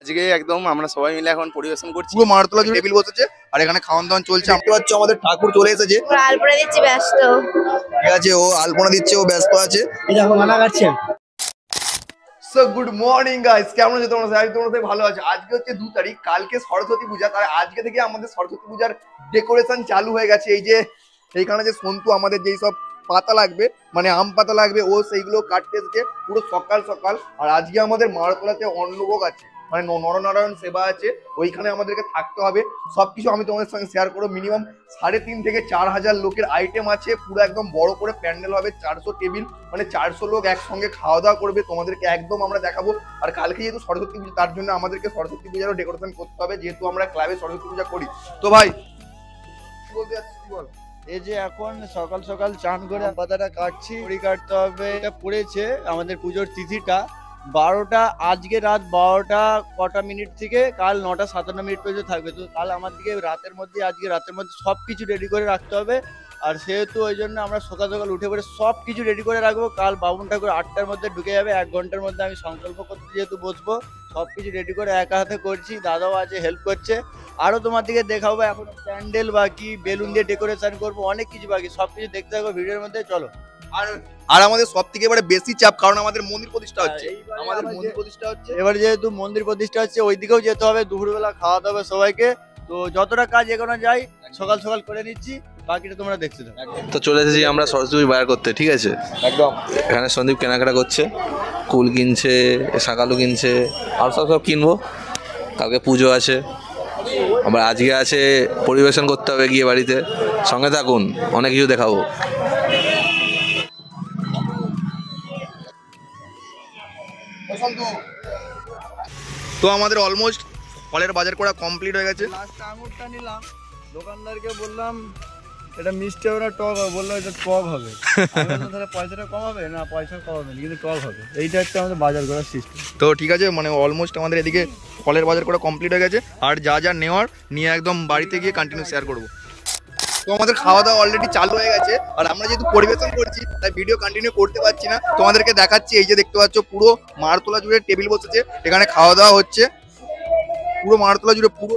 আজকে একদম আমরা সবাই মিলে এখন পরিবেশন করছি। পুরো মারতলা জুড়ে টেবিল বসেছে আর এখানে খাওয়ান দাওয়ান চলছে। দেখতে পাচ্ছ আমাদের ঠাকুর চলে এসেছে। আলপনা দিচ্ছি, ব্যস্ত। ঠিক আছে, ও আলপনা দিচ্ছে, ও ব্যস্ত আছে। এই দেখো মালা কাটছেন। সো গুড মর্নিং গাইস, কেমন আছো তোমরা? তোমরা ভালো আছো? আজকে হচ্ছে 2 তারিখ, কালকে সরস্বতী পূজা। তাই আজকে থেকে আমাদের সরস্বতী পূজার ডেকোরেশন চালু হয়ে গেছে। এই যে এইখানে যে সন্তু আমাদের যেই সব পাতা লাগবে, মানে আম পাতা লাগবে, ও সেইগুলো কাটতে এসেছে পুরো সকাল সকাল। আর আজকে আমাদের মারতলাতে অন্নভোগ আছে, মানে নরনারায়ণ সেবা আছে, ওইখানে আমাদেরকে থাকতে হবে। সবকিছু আমি তোমাদের সঙ্গে শেয়ার করবো। মিনিমাম 3.5 থেকে 4,000 লোকের আইটেম আছে। পুরো একদম বড় করে প্যান্ডেল হবে, 400 টেবিল, মানে 400 লোক একসঙ্গে খাওয়া দাওয়া করবে। তোমাদেরকে একদম আমরা দেখাবো। আর কালকে যেহেতু সরস্বতী পূজা, তার জন্য আমাদেরকে সরস্বতী পূজারও ডেকোরেশন করতে হবে, যেহেতু আমরা ক্লাবে সরস্বতী পূজা করি। তো ভাই কি বলতে যাচ্ছিস, কি বল? এই যে এখন সকাল সকাল চান করে পাতাটা কাটছি, ঘড়ি কাটতে হবে। এটা পড়েছে আমাদের পুজোর তিথিটা 12টা, আজকে রাত 12টা কটা মিনিট থেকে কাল 9টা 57 মিনিট পর্যন্ত থাকবে। তো কাল আমাদেরকে রাতের মধ্যে, আজকে রাতের মধ্যে সব কিছু রেডি করে রাখতে হবে। আর সেহেতু ওই জন্য আমরা সকাল সকাল উঠে পড়ে সব কিছু রেডি করে রাখবো। কাল বাবুন ঠাকুর 8টার মধ্যে ঢুকে যাবে। 1 ঘন্টার মধ্যে আমি সংকল্প করতে যেহেতু বসবো, সব কিছু রেডি করে একা হাতে করছি, দাদাও আছে হেল্প করছে। আরো তোমার দিকে দেখাবো, এখন প্যান্ডেল বাকি, বেলুন দিয়ে ডেকোরেশন করবো, অনেক কিছু বাকি। সবকিছু দেখতে থাকো ভিডিওর মধ্যে, চলো। আর আমাদের সব থেকে এবারে বেশি চাপ, কারণ আমাদের মন্দির প্রতিষ্ঠা হচ্ছে। আমাদের মন্দির প্রতিষ্ঠা হচ্ছে এবার যেহেতু মন্দির প্রতিষ্ঠা হচ্ছে, ওই দিকেও যেতে হবে, দুপুরবেলা খাওয়াতে হবে সবাইকে। তো যতটা কাজ এগোনো যায় সকাল সকাল করে নিচ্ছি, বাকিটা তোমরা দেখতে থাকো। তো চলে এসেছি আমরা সরস্বতী বাজার করতে, ঠিক আছে? একদম। এখানে সন্দীপ কেনাকাটা করছে, কুল কিনছে, শাকালু কিনছে, আর সব কিনবো। কালকে পুজো আছে, আবার আজকে আছে পরিবেশন করতে হবে গিয়ে বাড়িতে। সঙ্গে থাকুন, অনেক কিছু দেখাবো। তো আমাদের অলমোস্ট ফলের বাজার করা কমপ্লিট হয়ে গেছে। লাস্ট আঙুরটা নিলাম, দোকানদারকে বললাম এটা মিষ্টি হবে না টক হবে, বললো এটা টক হবে। তাহলে পয়সাটা কম হবে না? পয়সা কম হবে না, কিন্তু টক হবে। এইটা হচ্ছে আমাদের বাজার করার সিস্টেম। তো ঠিক আছে, মানে অলমোস্ট আমাদের এদিকে ফলের বাজার করা কমপ্লিট হয়ে গেছে। আর যা যা নেওয়ার নিয়ে একদম বাড়িতে গিয়ে কন্টিনিউ শেয়ার করবো। তো আমাদের খাওয়া দাওয়া অলরেডি চালু হয়ে গেছে। আর আমরা যেহেতু পরিবেশন করছি, তাই ভিডিও কন্টিনিউ করতে পারছি না। তোমাদেরকে দেখাচ্ছি, এই যে দেখতে পাচ্ছ পুরো মারতলা জুড়ে টেবিল বসেছে, এখানে খাওয়া দাওয়া হচ্ছে। পুরো মারতলা জুড়ে পুরো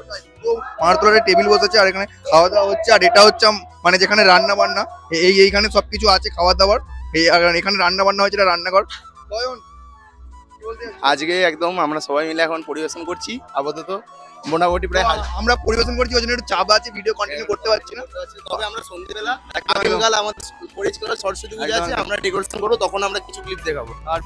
মারতলাতে টেবিল বসেছে, আর এখানে খাওয়া দাওয়া হচ্ছে। আর এটা হচ্ছে মানে যেখানে রান্না বান্না, এইখানে সবকিছু আছে খাওয়ার দাওয়ার। এখানে রান্না বান্না হয়েছে, এটা রান্নাঘর। আজকে একদম আমরা সবাই মিলে এখন পরিবেশন করছি। আপাতত মোটামুটি প্রায় আমরা পরিবেশন করছি, ওই জন্য একটু চাপ আছে, ভিডিও কন্টিনিউ করতে পারছি না। তবে আমরা সন্ধ্যেবেলা আগামীকাল আমাদের পরিষ্কার সরস্বতী পূজা আছে, আমরা ডেকোরেশন করবো, তখন আমরা কিছু ক্লিপ দেখাবো। আর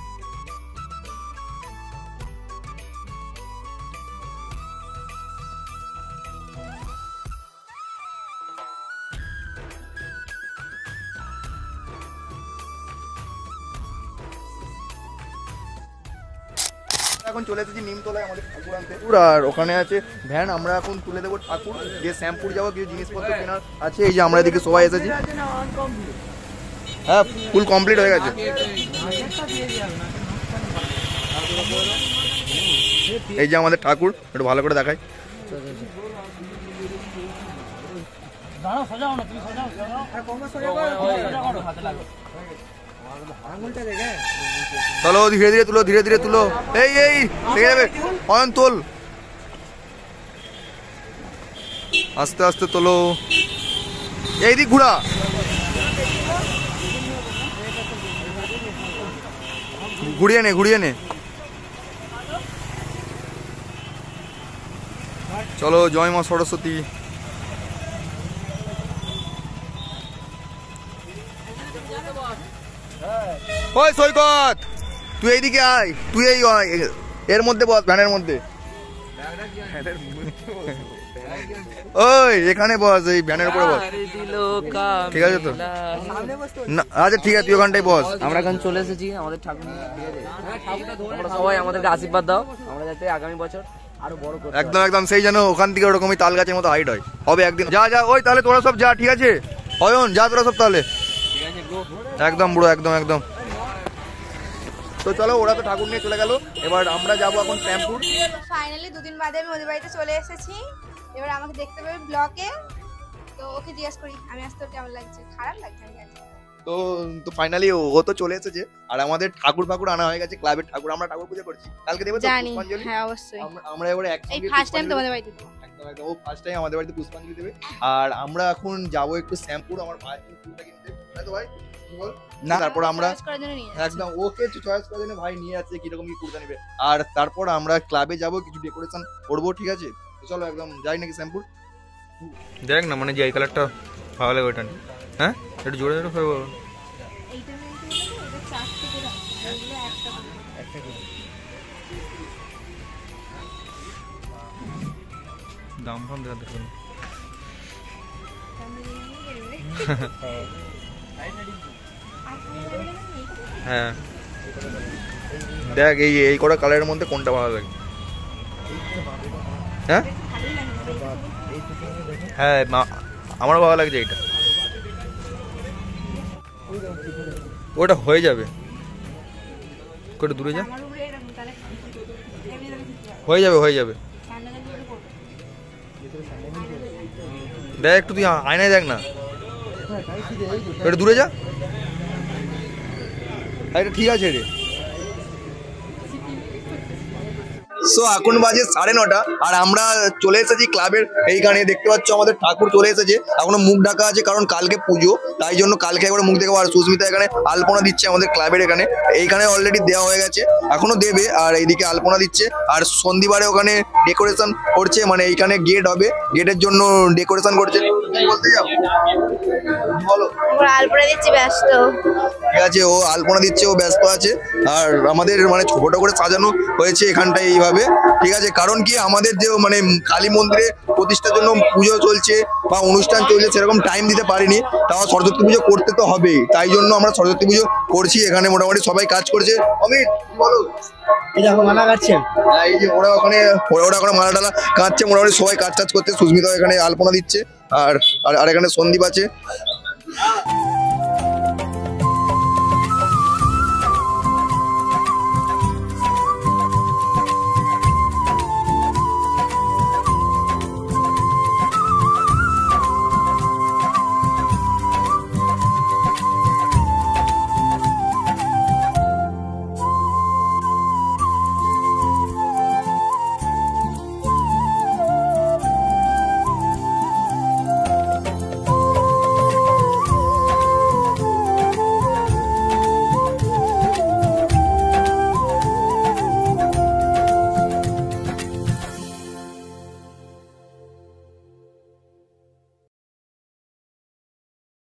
এখন চলে এসেছি নিমতলায় আমাদের ঠাকুর আনতে। আর ওখানে আছে ভ্যান, আমরা এখন তুলে দেবো ঠাকুর। যে শ্যাম্পুর যাবো, কিছু জিনিসপত্র কেনার আছে। এই যে আমরা এদিকে সবাই এসেছি। হ্যাঁ, ফুল কমপ্লিট হয়ে গেছে। এই যে আমাদের ঠাকুর, একটু ভালো করে দেখাই। চলো ধীরে ধীরে তুলো, ধীরে ধীরে তুলো। এই এই লেগে যাবে, অয়ন তোল, আস্তে আস্তে তোলো। এই দিক ঘুরা, ঘুরিয়ে নে, ঘুরিয়ে নে। চলো, জয় মা সরস্বতী। ওই সৈকত, তুই এইদিকে আয়, তুই এই এর মধ্যে বস, ভ্যানের মধ্যে। ওই এখানে বস, এই ভ্যানের উপরে বস, ঠিক আছে তো? আচ্ছা ঠিক আছে, তুই ওখানটাই বস। আমরা এখন চলে এসেছি আমাদের ঠাকুর নিয়ে। তোমরা সবাই আমাদেরকে আশীর্বাদ দাও, আমরা যাতে আগামী বছর আরো বড় করতে। একদম একদম, সেই যেন ওখান থেকে ওরকমই তাল গাছের মতো হাইট হয় হবে একদিন। যা যা, ওই তাহলে তোরা সব যা, ঠিক আছে? অয়ন যা, তোরা সব তাহলে। একদম বুড়ো, একদম একদম। তো চলো, ওরা তো ঠাকুর নিয়ে চলে গেল, এবার আমরা যাবো এখন শ্যামপুর। ফাইনালি 2 দিন বাদে আমি ওদের বাড়িতে চলে এসেছি। এবার আমাকে দেখতে পাবে ব্লকে। তো ওকে জিজ্ঞেস করি আমি আসতে কেমন লাগছে। খারাপ লাগছে, আমি জানি। তো তো ফাইনালি ও তো চলে এসেছে আর আমাদের ঠাকুর ফাকুর আনা হয়ে গেছে ক্লাবের ঠাকুর আমরা ঠাকুর পুজো করছি কালকে দেবো তো জানি পুষ্পাঞ্জলি হ্যাঁ অবশ্যই আমরা এবারে এই একসঙ্গে ফার্স্ট টাইম পুষ্পাঞ্জলি তোমাদের বাড়িতে দেবো। একদম একদম ও ফার্স্ট টাইম আমাদের বাড়িতে পুষ্পাঞ্জলি দেবে আর আমরা এখন যাবো একটু শ্যাম্পুর আমার ভাই ফুলটা কিনতে তাই তো ভাই কি বল? না। তারপর আমরা Choice করার জন্য নিয়ে যাচ্ছি। একদম ওকে চয়েস করার জন্য ভাই নিয়ে আছে কিরকম কি কুর্তা নিবে আর তারপর আমরা ক্লাবে যাব কিছু ডেকোরেশন করবো ঠিক আছে তো চলো একদম যাই নাকি শ্যাম্পুর দেখ না মানে যে এই কালারটা ভালো লাগে ওইটা নিয়ে। হ্যাঁ একটু জোরে জোরে খাবো এইটা নিতে গেলে এটা 4 থেকে দাম এগুলো একটা করে। দাম ফাম দেখা দেখুন দাম দিয়ে নিয়ে গেলে। হ্যাঁ দেখ এই কটা কালারের মধ্যে কোনটা ভালো লাগে হ্যাঁ হ্যাঁ আমারও ভালো লাগছে এইটা ওটা হয়ে যাবে একটু দূরে যা আমার উপরে এরকম তাহলে এমনি তাহলে দিতে হবে। হয়ে যাবে হয়ে যাবে ঠান্ডা জল দিয়ে করবো। দেখ একটু তুই আয়নায় দেখ না একটু দূরে যা এটা ঠিক আছে রে সো এখন বাজে 9:30 আর আমরা চলে এসেছি ক্লাবের এইখানে দেখতে পাচ্ছ আমাদের ঠাকুর চলে এসেছে এখনো মুখ ঢাকা আছে কারণ কালকে পুজো তাই জন্য কালকে একবার মুখ দেখাবো আর সুস্মিতা এখানে আলপনা দিচ্ছে আমাদের ক্লাবের এইখানে অলরেডি দেওয়া হয়ে গেছে এখনো দেবে আর এইদিকে আলপনা দিচ্ছে আর সন্ধিবারে ওখানে ডেকোরেশন করছে মানে এইখানে গেট হবে গেটের জন্য ডেকোরেশন করছে কি বলতে যাও বলো আমরা আলপনা দিচ্ছি ব্যস্ত। ঠিক আছে ও আলপনা দিচ্ছে ও ব্যস্ত আছে আর আমাদের মানে ছোট করে সাজানো হয়েছে এখানটায় এইভাবে ঠিক আছে কারণ কি আমাদের যে মানে কালী মন্দিরে প্রতিষ্ঠার জন্য পুজো চলছে বা অনুষ্ঠান চলছে সেরকম টাইম দিতে পারিনি তাও সরস্বতী পুজো করতে তো হবেই তাই জন্য আমরা সরস্বতী পুজো করছি এখানে মোটামুটি সবাই কাজ করছে অমিত বলো এই যে ওরা ওখানে মালা টালা কাটছে মোটামুটি সবাই কাজ টাজ করছে সুস্মিতা এখানে আলপনা দিচ্ছে আর এখানে সন্দীপ আছে